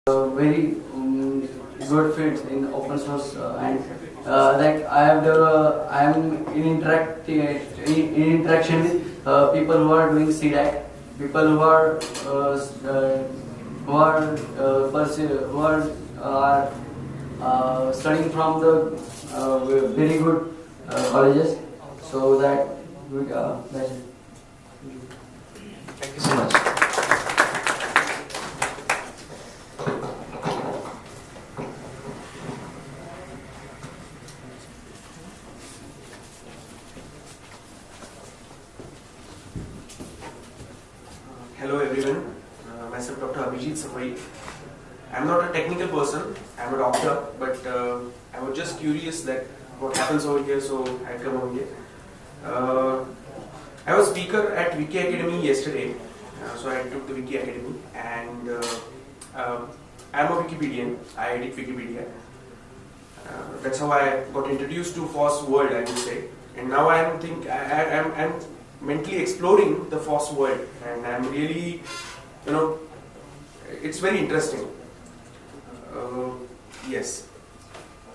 very good fit in open source and like I am in interaction with people who are doing CDAC, people who are studying from the very good colleges, so that that's it. Thank you so much. Hello everyone, myself Dr. Abhijit Safai. I'm not a technical person, I'm a doctor, but I was just curious that what happens over here, so I come over here. I was speaker at Wiki Academy yesterday, so I took the Wiki Academy, and I'm a Wikipedian. I edit Wikipedia. That's how I got introduced to FOSS world, I would say. And now I'm mentally exploring the FOSS world, and I'm really, it's very interesting. Yes.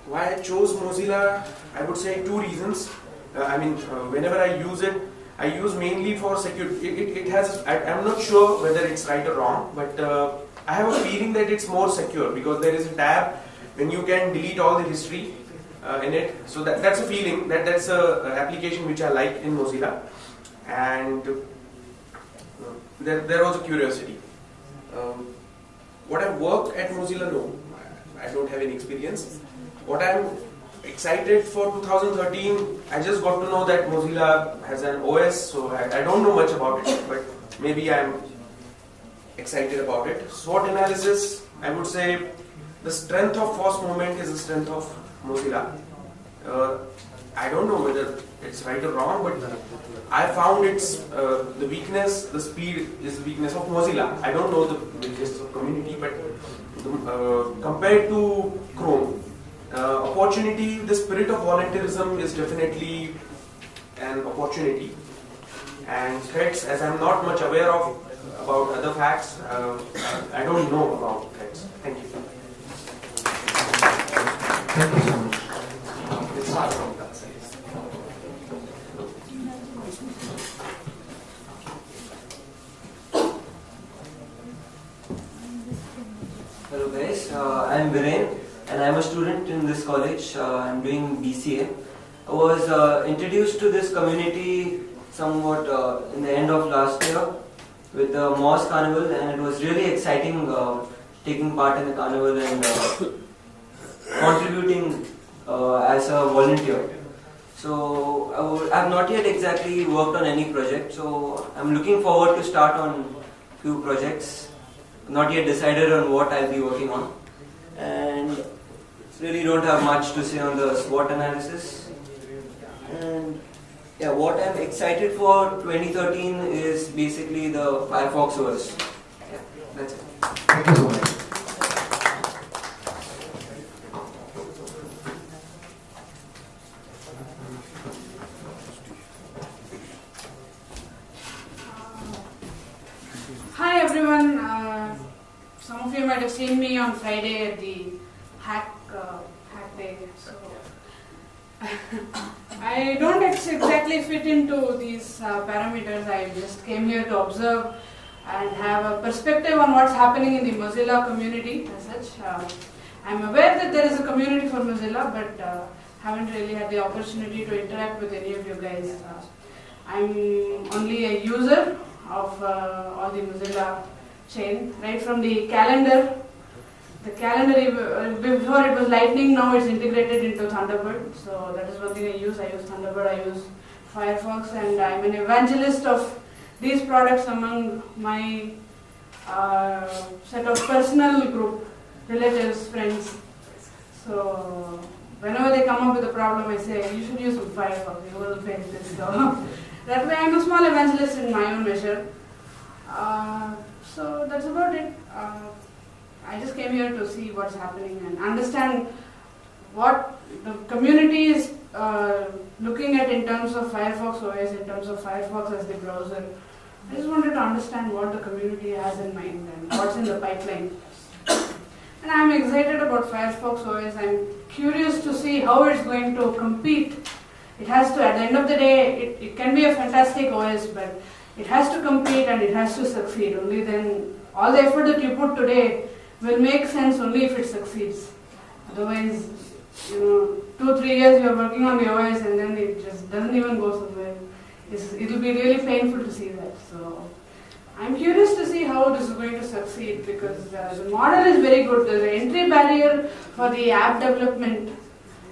Why I chose Mozilla, I would say two reasons. Whenever I use it, I use mainly for security. It has, I'm not sure whether it's right or wrong, but I have a feeling that it's more secure because there is a tab when you can delete all the history in it. So that's a feeling, that's a application which I like in Mozilla. And there was a curiosity. What I work at Mozilla, no, I don't have any experience. What I'm excited for 2013, I just got to know that Mozilla has an OS, so I don't know much about it, but maybe I'm excited about it. SWOT analysis, I would say the strength of FOSS movement is the strength of Mozilla. I don't know whether it's right or wrong, but I found it's the weakness, the speed is the weakness of Mozilla. I don't know the weakness of community, but compared to Chrome, opportunity, the spirit of volunteerism is definitely an opportunity. And threats, as I'm not much aware of about other facts, I don't know about threats. Thank you. Thank you so much. It's hard from that side. Hello guys, I am Viren and I am a student in this college. I am doing BCA. I was introduced to this community somewhat in the end of last year with the Moss Carnival, and it was really exciting taking part in the carnival and contributing as a volunteer. So I have not yet exactly worked on any project, so I am looking forward to start on few projects. Not yet decided on what I'll be working on, and really don't have much to say on the SWOT analysis. And yeah, what I'm excited for 2013 is basically the Firefox OS. Yeah, that's it. Thank you so much. Hi everyone, some of you might have seen me on Friday at the hack day. So I don't exactly fit into these parameters. I just came here to observe and have a perspective on what's happening in the Mozilla community as such. I'm aware that there is a community for Mozilla, but haven't really had the opportunity to interact with any of you guys. I'm only a user of all the Mozilla chain, right from the calendar. The calendar, before it was Lightning, now it's integrated into Thunderbird. So that is one thing I use. I use Thunderbird, I use Firefox, and I'm an evangelist of these products among my set of personal group, relatives, friends. So whenever they come up with a problem, I say, you should use Firefox, you will face this. So that way I'm a small evangelist in my own measure. So that's about it. I just came here to see what's happening and understand what the community is looking at in terms of Firefox OS, in terms of Firefox as the browser. I just wanted to understand what the community has in mind and what's in the pipeline. excited about Firefox OS. I'm curious to see how it's going to compete. It has to, at the end of the day, it can be a fantastic OS, but it has to compete and it has to succeed. Only then, all the effort that you put today will make sense only if it succeeds. Otherwise, 2-3 years you are working on the OS and then it just doesn't even go somewhere. It'll be really painful to see that. So I'm curious to see how this is going to succeed, because the model is very good. The entry barrier for the app development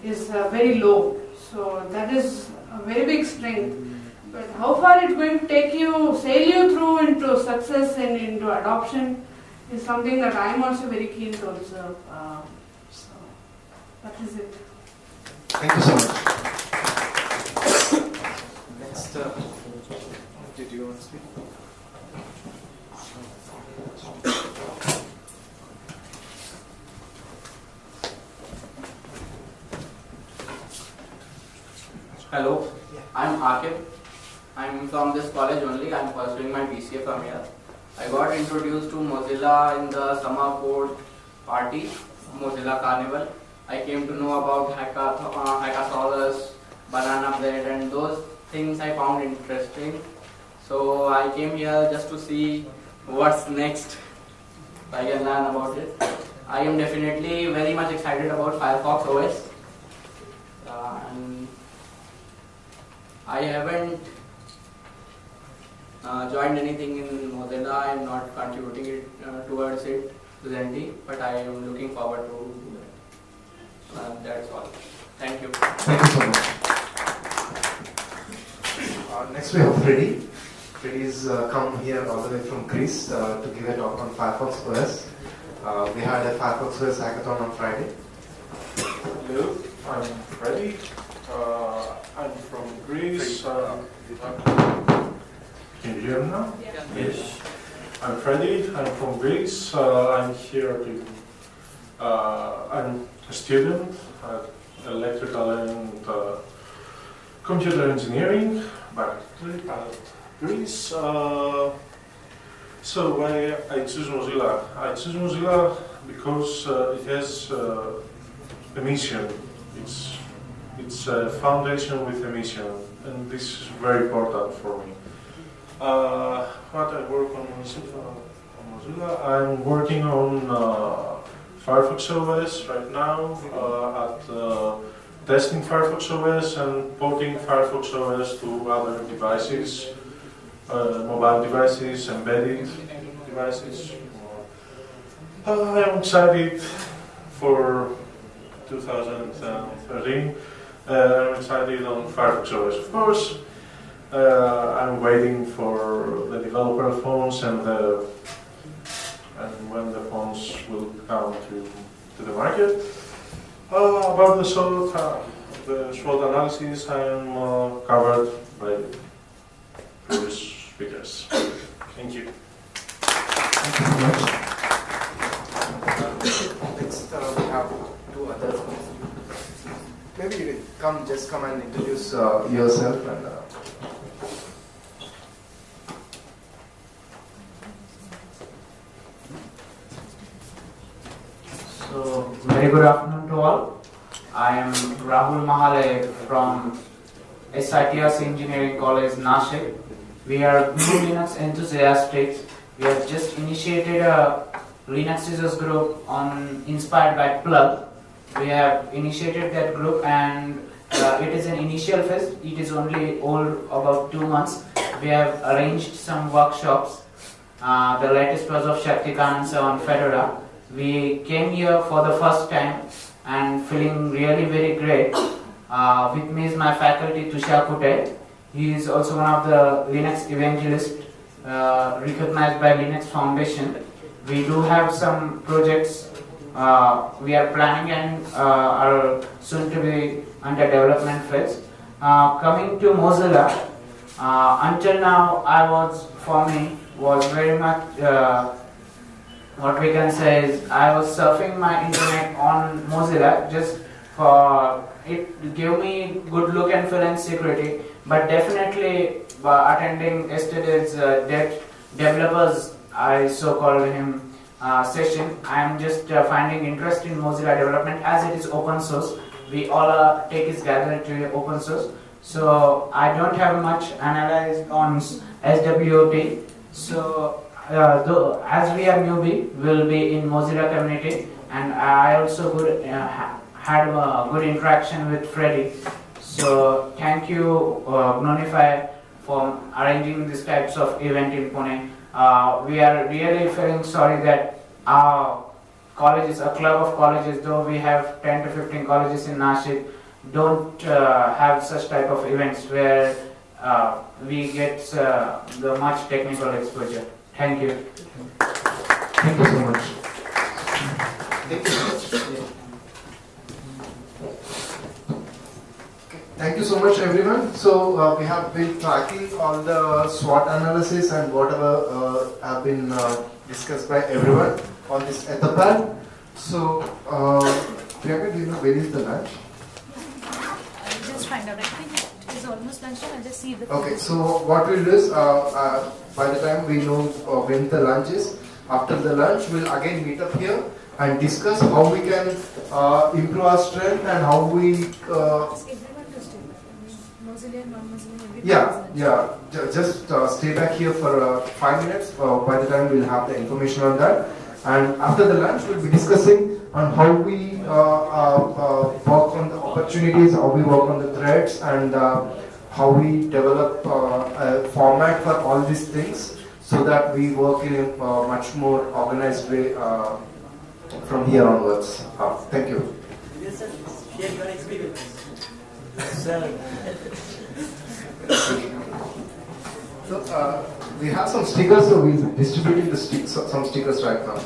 is very low. So that is a very big strength. But how far it's going to take you, sail you through into success and into adoption is something that I'm also very keen to observe. So that is it. Thank you so much. Next, did you want to speak? Hello, I'm Akib. I'm from this college only. I'm pursuing my BCA from here. I got introduced to Mozilla in the summer code party, Mozilla Carnival. I came to know about Hackasaurus, Banana Bread, and those things I found interesting. So I came here just to see what's next. I can learn about it. I am definitely very much excited about Firefox OS. And I haven't joined anything in Mozilla. I am not contributing it towards it presently, but I am looking forward to do that. That's all. Thank you. Thank you so much. Next we have Freddy. Freddy's come here all the way from Greece to give a talk on Firefox OS. We had a Firefox OS hackathon on Friday. Hello, I'm Freddy. I'm from Greece. Can you hear me now? Yeah. Yes. I'm Freddy. I'm from Greece. I'm here to. I'm a student at electrical and computer engineering back at Greece. So why I choose Mozilla? I choose Mozilla because it has a mission. It's a foundation with a mission, and this is very important for me. What I work on Mozilla, I'm working on Firefox OS right now, at testing Firefox OS and porting Firefox OS to other devices, mobile devices, embedded devices. I'm excited for 2013. I'm excited on Firefox OS, of course. I'm waiting for the developer phones and when the phones will come to the market. About the SWOT analysis, I am covered by previous speakers. Thank you. Thank you so much. Next, we have two others. Maybe you can just come and introduce Yourself and So, very good afternoon to all. I am Rahul Mahale from SITS Engineering College, Nashik. We are GNU Linux enthusiasts. We have just initiated a Linux users group inspired by Plug. We have initiated that group, and it is an initial phase. It is only old about 2 months. We have arranged some workshops. The latest was of Shaktikansa on Fedora. We came here for the first time and feeling really very great. With me is my faculty Tushar Kute. He is also one of the Linux evangelists recognized by Linux Foundation. We do have some projects we are planning and are soon to be under development phase. Coming to Mozilla, until now for me was very much what we can say is I was surfing my internet on Mozilla just for it gave me good look and feel and security, but definitely attending yesterday's developers, I so called him, session. I am just finding interest in Mozilla development as it is open source. We all take is gathered to open source. So I don't have much analyze on SWOT. So though, as we are newbie, we'll be in Mozilla community, and I also had a good interaction with Freddy. So thank you, Gnonify, for arranging these types of event in Pune. We are really feeling sorry that our colleges, a club of colleges, though we have 10 to 15 colleges in Nashik, don't have such type of events where we get the much technical exposure. Thank you. Thank you so much. Thank you. Thank you so much, everyone. So we have been tracking all the SWOT analysis and whatever have been discussed by everyone on this Etherpad. So, Priyanka, do you know where is the lunch? I'll just find out. I think it is almost lunchtime. I'll just see the. Okay, so what we'll do is, by the time we know when the lunch is, after the lunch, we'll again meet up here and discuss how we can improve our strength and how we. Everyone to stay back. I mean, Mozilla, non-Mozilla, everyone. Yeah. Just stay back here for 5 minutes. By the time we'll have the information on that. And after the lunch, we'll be discussing on how we work on the opportunities, how we work on the threats, and how we develop a format for all these things so that we work in a much more organized way from here onwards. Thank you. Yes, sir. Share your experience. So we have some stickers, so we'll be distributing the some stickers right now.